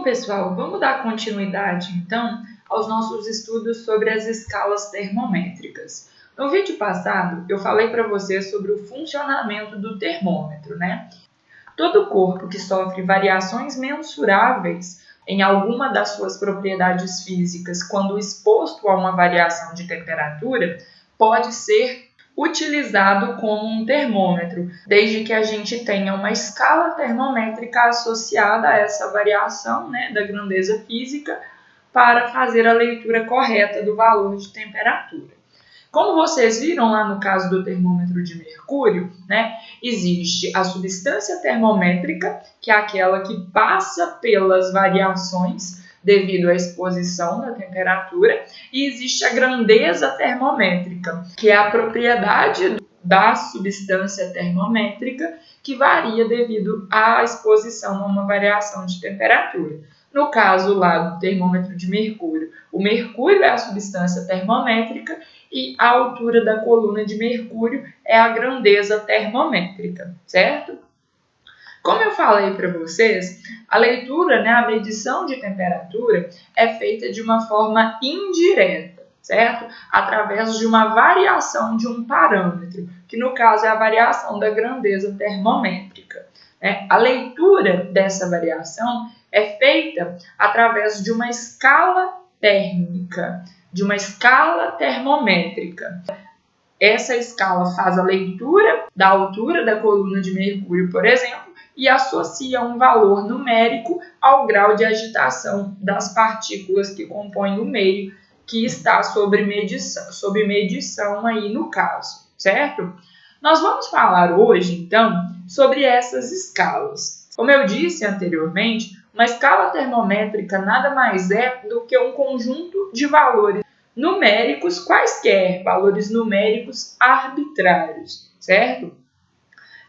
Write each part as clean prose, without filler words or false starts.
Bom, pessoal, vamos dar continuidade, então, aos nossos estudos sobre as escalas termométricas. No vídeo passado, eu falei para vocês sobre o funcionamento do termômetro, né? Todo corpo que sofre variações mensuráveis em alguma das suas propriedades físicas quando exposto a uma variação de temperatura pode ser utilizado como um termômetro, desde que a gente tenha uma escala termométrica associada a essa variação, né, da grandeza física para fazer a leitura correta do valor de temperatura. Como vocês viram lá no caso do termômetro de mercúrio, né, existe a substância termométrica, que é aquela que passa pelas variações devido à exposição da temperatura, e existe a grandeza termométrica, que é a propriedade da substância termométrica que varia devido à exposição a uma variação de temperatura. No caso lá do termômetro de mercúrio, o mercúrio é a substância termométrica e a altura da coluna de mercúrio é a grandeza termométrica, certo? Como eu falei para vocês, a leitura, né, a medição de temperatura é feita de uma forma indireta, certo? Através de uma variação de um parâmetro, que no caso é a variação da grandeza termométrica. A leitura dessa variação é feita através de uma escala térmica, de uma escala termométrica. Essa escala faz a leitura da altura da coluna de mercúrio, por exemplo, e associa um valor numérico ao grau de agitação das partículas que compõem o meio que está sob medição aí no caso, certo? Nós vamos falar hoje, então, sobre essas escalas. Como eu disse anteriormente, uma escala termométrica nada mais é do que um conjunto de valores numéricos, quaisquer valores numéricos arbitrários, certo?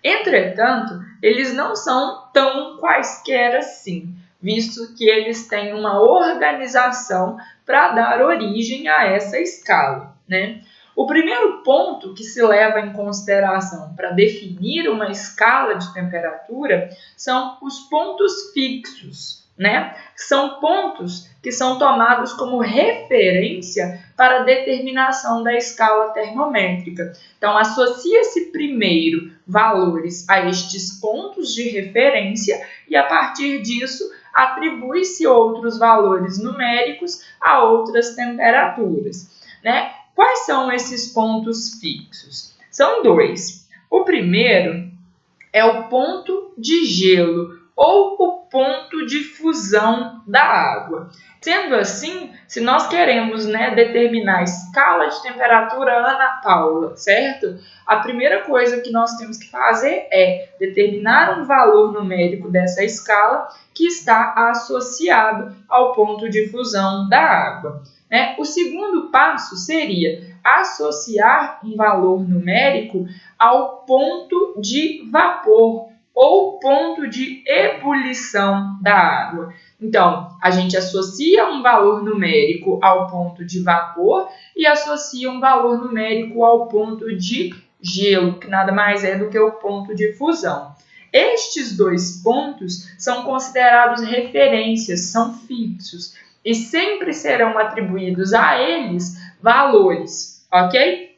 Entretanto, eles não são tão quaisquer assim, visto que eles têm uma organização para dar origem a essa escala, né? O primeiro ponto que se leva em consideração para definir uma escala de temperatura são os pontos fixos, né? São pontos que são tomados como referência para a determinação da escala termométrica. Então, associa-se primeiro valores a estes pontos de referência e, a partir disso, atribui-se outros valores numéricos a outras temperaturas, né? Quais são esses pontos fixos? São dois. O primeiro é o ponto de gelo ou o ponto de fusão da água. Sendo assim, se nós queremos, né, determinar a escala de temperatura Ana Paula, certo? A primeira coisa que nós temos que fazer é determinar um valor numérico dessa escala que está associado ao ponto de fusão da água, né? O segundo passo seria associar um valor numérico ao ponto de vapor ou ponto de ebulição da água. Então, a gente associa um valor numérico ao ponto de vapor e associa um valor numérico ao ponto de gelo, que nada mais é do que o ponto de fusão. Estes dois pontos são considerados referências, são fixos e sempre serão atribuídos a eles valores, ok?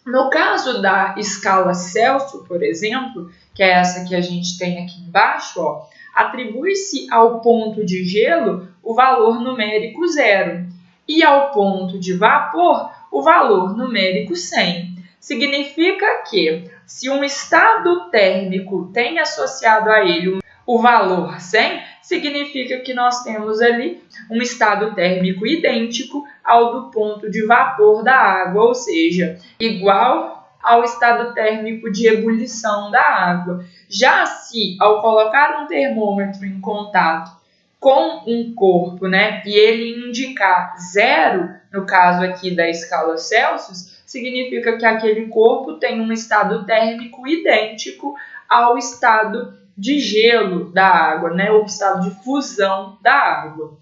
No caso da escala Celsius, por exemplo, que é essa que a gente tem aqui embaixo, ó, atribui-se ao ponto de gelo o valor numérico 0 e ao ponto de vapor o valor numérico 100. Significa que, se um estado térmico tem associado a ele o valor 100, significa que nós temos ali um estado térmico idêntico ao do ponto de vapor da água, ou seja, igual ao estado térmico de ebulição da água. Já se, ao colocar um termômetro em contato com um corpo, né, e ele indicar 0, no caso aqui da escala Celsius, significa que aquele corpo tem um estado térmico idêntico ao estado de gelo da água, né, o estado de fusão da água.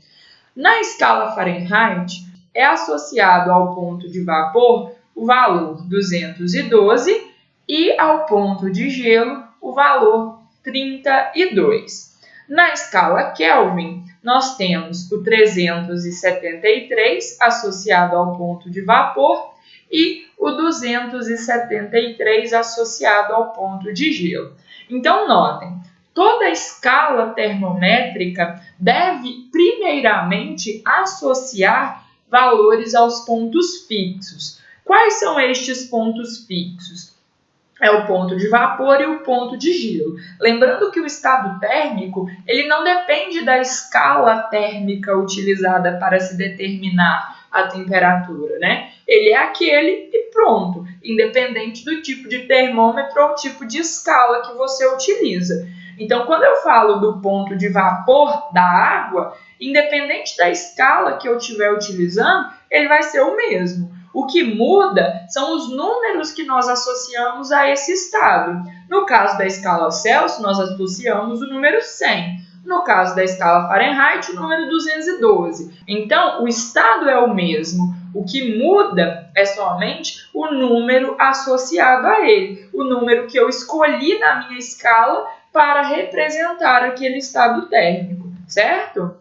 Na escala Fahrenheit, é associado ao ponto de vapor o valor 212 e ao ponto de gelo o valor 32. Na escala Kelvin, nós temos o 373 associado ao ponto de vapor e o 273 associado ao ponto de gelo. Então, notem, toda escala termométrica deve, primeiramente, associar valores aos pontos fixos. Quais são estes pontos fixos? É o ponto de vapor e o ponto de gelo. Lembrando que o estado térmico ele não depende da escala térmica utilizada para se determinar a temperatura, né? Ele é aquele e pronto, independente do tipo de termômetro ou tipo de escala que você utiliza. Então, quando eu falo do ponto de vapor da água, independente da escala que eu estiver utilizando, ele vai ser o mesmo. O que muda são os números que nós associamos a esse estado. No caso da escala Celsius, nós associamos o número 100. No caso da escala Fahrenheit, o número 212. Então, o estado é o mesmo. O que muda é somente o número associado a ele. O número que eu escolhi na minha escala para representar aquele estado térmico, certo?